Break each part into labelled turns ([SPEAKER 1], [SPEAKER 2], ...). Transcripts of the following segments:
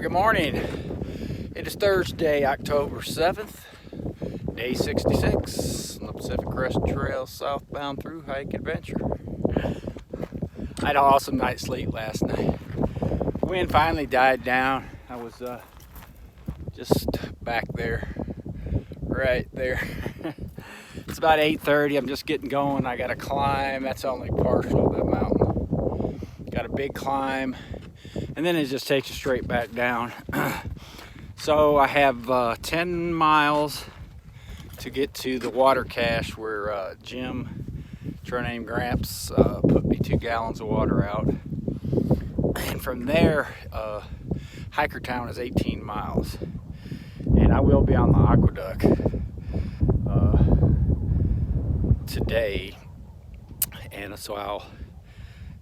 [SPEAKER 1] Good morning. It is Thursday, October 7th, day 66 on the Pacific Crest Trail Southbound Thru hike adventure. I had an awesome night's sleep last night. The wind finally died down. I was just back there, right there. It's about 8:30. I'm just getting going. I got to climb. That's only partial of the mountain. Got a big climb, and then it just takes you straight back down. So I have 10 miles to get to the water cache where Jim, name Gramps, put me 2 gallons of water out. And from there, Hiker Town is 18 miles. And I will be on the aqueduct today. And so I'll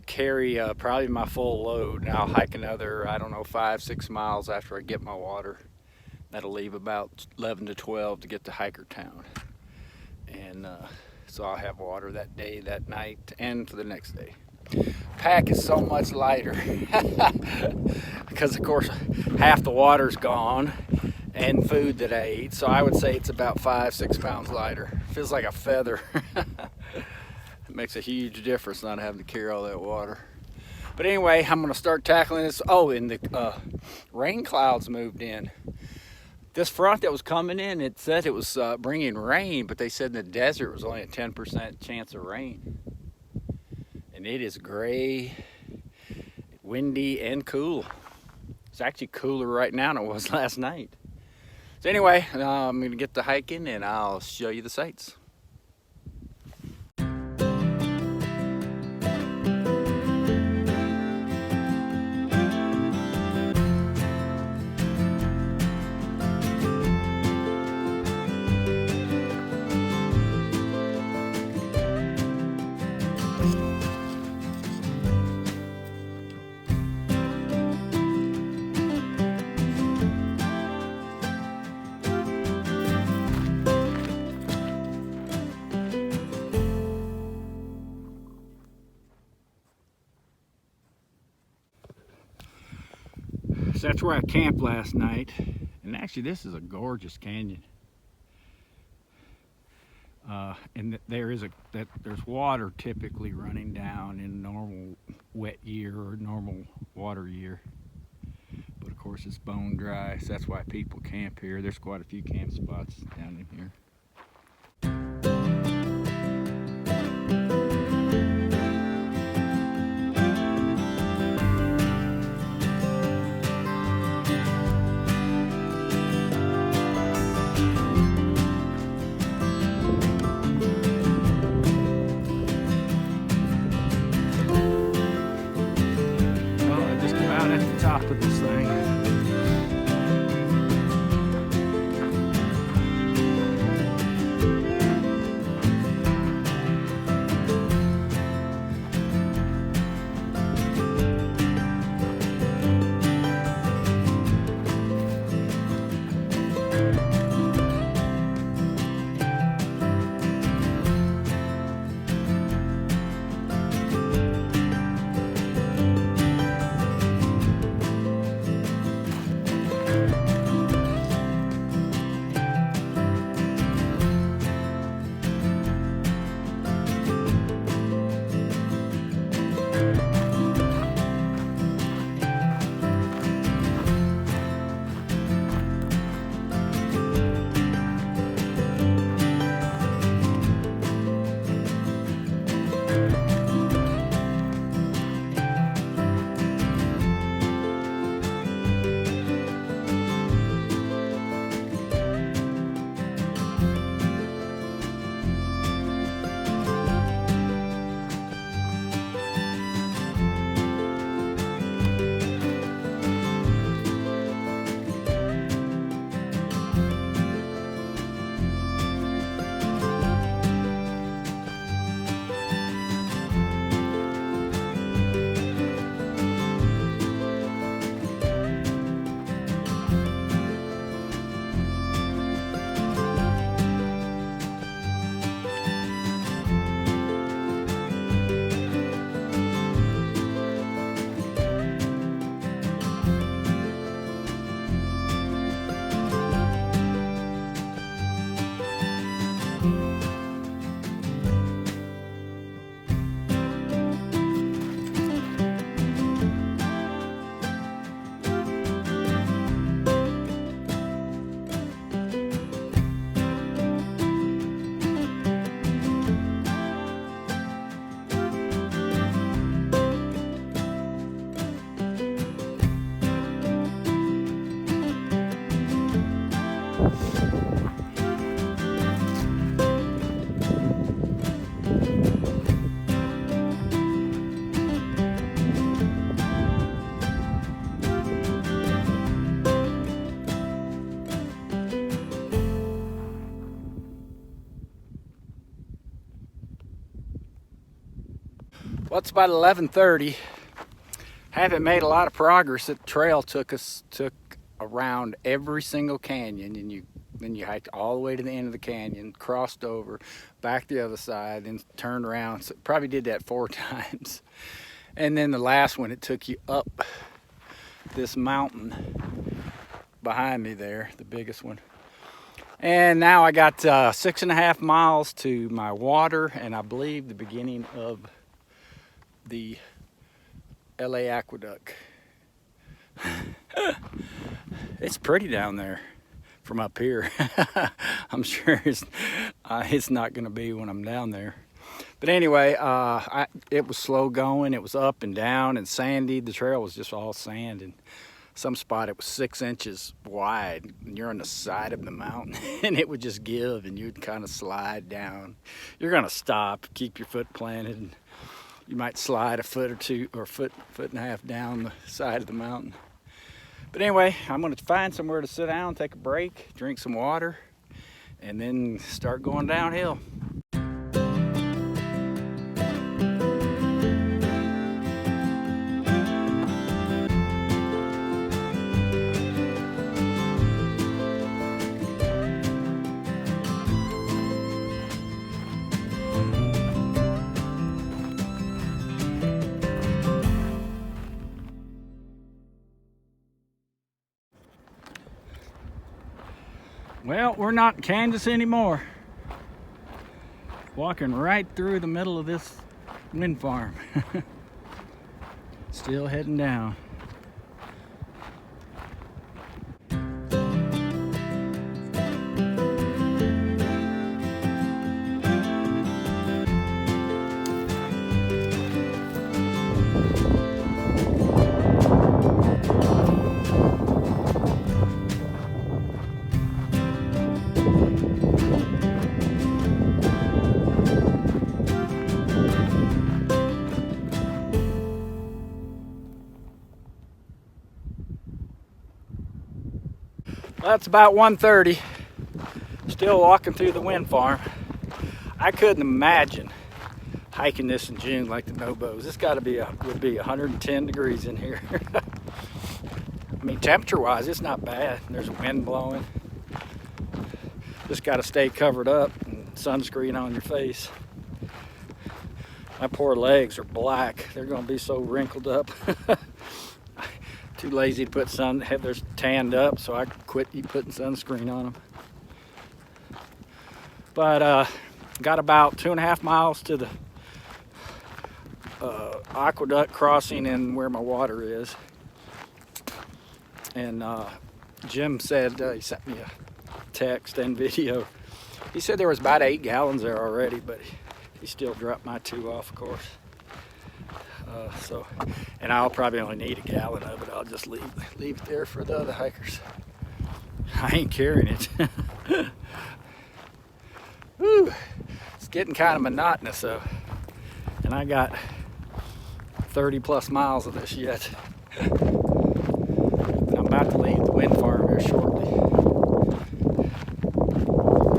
[SPEAKER 1] carry probably my full load, and I'll hike another, 5-6 miles after I get my water. That'll leave about 11 to 12 to get to Hiker Town. And so I'll have water that day, that night, and for the next day. Pack is so much lighter because of course half the water's gone and food that I ate, so I would say it's about 5-6 pounds lighter. Feels like a feather. It makes a huge difference not having to carry all that water. But anyway, I'm going to start tackling this. Oh, and the rain clouds moved in. This front that was coming in, it said it was bringing rain, but they said in the desert it was only a 10% chance of rain. And it is gray, windy, and cool. It's actually cooler right now than it was last night. So anyway, I'm going to get to hiking and I'll show you the sights. So that's where I camped last night, and actually this is a gorgeous canyon. And there's water typically running down in a normal wet year or normal water year, but of course it's bone dry, so that's why people camp here. There's quite a few camp spots down in here. Top of this thing. Well, it's about 11:30. Haven't made a lot of progress. The trail took around every single canyon, and then you hiked all the way to the end of the canyon, crossed over, back the other side, then turned around. So probably did that 4 times. And then the last one, it took you up this mountain behind me there, the biggest one. And now I got 6.5 miles to my water, and I believe the beginning of the LA Aqueduct. It's pretty down there from up here. I'm sure it's not going to be when I'm down there. But anyway, it was slow going. It was up and down and sandy. The trail was just all sand, and some spot it was 6 inches wide, and you're on the side of the mountain, and it would just give, and you'd kind of slide down. You're going to stop, keep your foot planted, and you might slide a foot or two, or foot and a half down the side of the mountain. But anyway, I'm going to find somewhere to sit down, take a break, drink some water, and then start going downhill. Well, we're not in Kansas anymore. Walking right through the middle of this wind farm. Still heading down. That's about 1:30. Still walking through the wind farm. I couldn't imagine hiking this in June like the Nobos. This would be 110 degrees in here. I mean, temperature-wise, it's not bad. There's wind blowing. Just got to stay covered up and sunscreen on your face. My poor legs are black. They're going to be so wrinkled up. Too lazy to have theirs tanned up, so I quit putting sunscreen on them. But got about 2.5 miles to the aqueduct crossing and where my water is. And Jim said, he sent me a text and video. He said there was about 8 gallons there already, but he still dropped my 2 off, of course. And I'll probably only need 1 gallon of it. I'll just leave it there for the other hikers. I ain't carrying it. Whew. It's getting kind of monotonous though. And I got 30 plus miles of this yet. I'm about to leave the wind farm here shortly.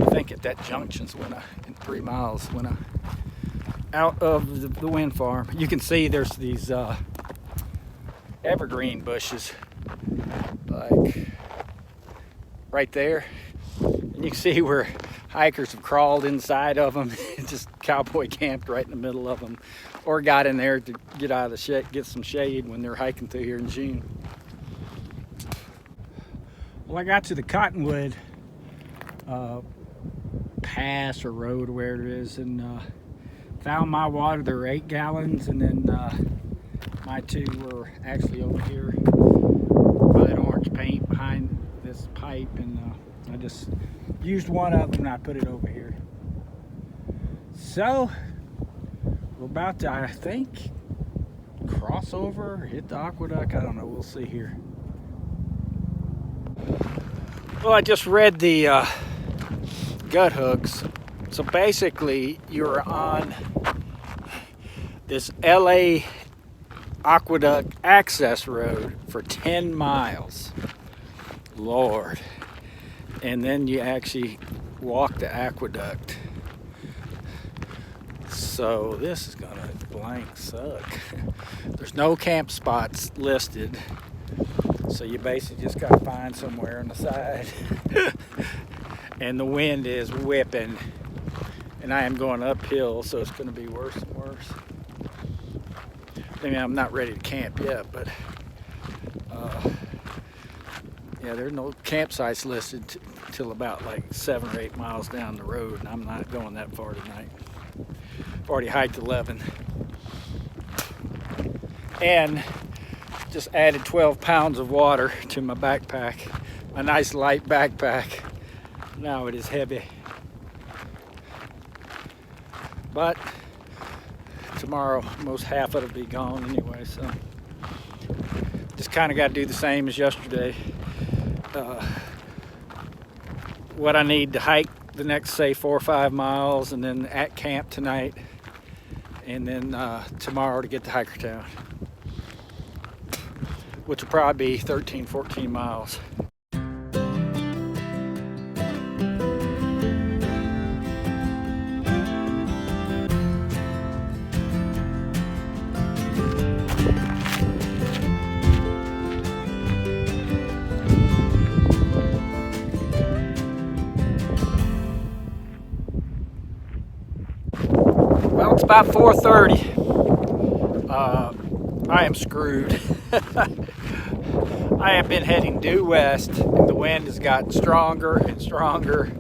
[SPEAKER 1] I think at that junction's in 3 miles when I out of the wind farm. You can see there's these evergreen bushes like right there, and you can see where hikers have crawled inside of them. Just cowboy camped right in the middle of them, or got in there to get out of the shade, get some shade when they're hiking through here in June. Well, I got to the Cottonwood pass or road or where it is, and found my water. There were 8 gallons, and then my 2 were actually over here by that orange paint behind this pipe, and I just used one of them and I put it over here. So we're about to, I think, cross over or hit the aqueduct. I don't know, we'll see here. Well, I just read the gut hooks. So basically, you're on this LA Aqueduct access road for 10 miles. Lord. And then you actually walk the aqueduct. So this is gonna blank suck. There's no camp spots listed, so you basically just gotta find somewhere on the side. And the wind is whipping, and I am going uphill, so it's gonna be worse and worse. I mean, I'm not ready to camp yet, but yeah, there's no campsites listed till about like 7 or 8 miles down the road, and I'm not going that far tonight. I've already hiked 11 and just added 12 pounds of water to my backpack, my nice light backpack. Now it is heavy, but tomorrow most half of it will be gone anyway, so just kind of got to do the same as yesterday. What I need to hike the next, say, 4 or 5 miles, and then at camp tonight, and then tomorrow to get to Hikertown, which will probably be 13, 14 miles. Well, it's about 4:30. I am screwed. I have been heading due west, and the wind has gotten stronger and stronger.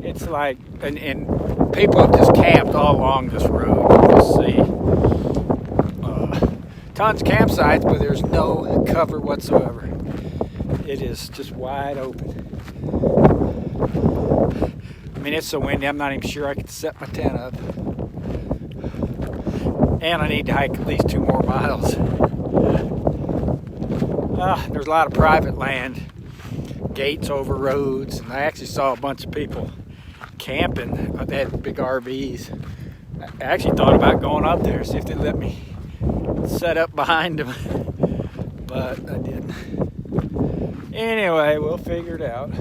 [SPEAKER 1] It's like, and people have just camped all along this road. You'll see tons of campsites, but there's no cover whatsoever. It is just wide open. I mean, it's so windy, I'm not even sure I could set my tent up. And I need to hike at least 2 more miles. There's a lot of private land, gates over roads, and I actually saw a bunch of people camping. They had big RVs. I actually thought about going up there, see if they'd let me set up behind them, but I didn't. Anyway, we'll figure it out.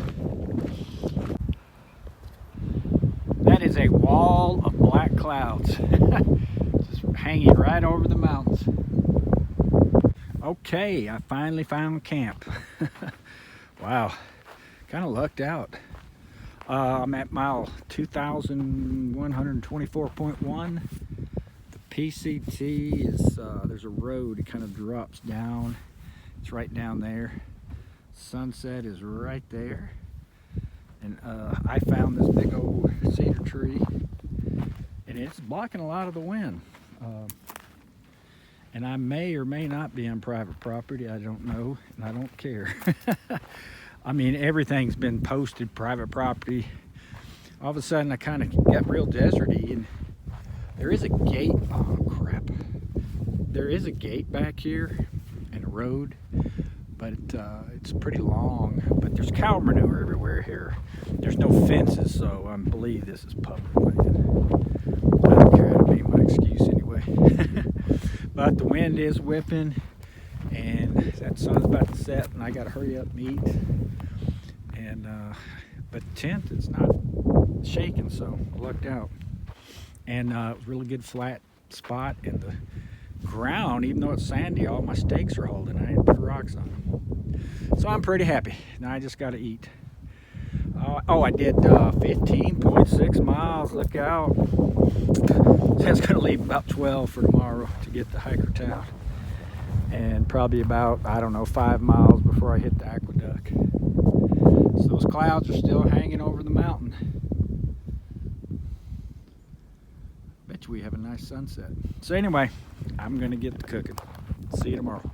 [SPEAKER 1] That is a wall of black clouds. Hanging right over the mountains. Okay, I finally found camp. Wow, kind of lucked out. I'm at mile 2,124.1. The PCT is, there's a road, it kind of drops down. It's right down there. Sunset is right there. And I found this big old cedar tree, and it's blocking a lot of the wind. And I may or may not be on private property, I don't know, and I don't care. I mean, everything's been posted private property. All of a sudden I kind of got real deserty, and there is a gate. Oh crap, there is a gate back here and a road, but it's pretty long, but there's cow manure everywhere here. There's no fences, so I believe this is public land. I don't care, that'll be my excuse anyway. But the wind is whipping, and that sun's about to set, and I gotta hurry up and eat. And but the tent is not shaking, so I lucked out. And it was a really good flat spot, and the ground, even though it's sandy, all my stakes are holding. I didn't put rocks on them, so I'm pretty happy. Now I just gotta eat. Oh, I did 15.6 miles. Look out. That's going to leave about 12 for tomorrow to get to Hikertown. And probably about, I don't know, 5 miles before I hit the aqueduct. So those clouds are still hanging over the mountain. Bet you we have a nice sunset. So anyway, I'm going to get to cooking. See you tomorrow.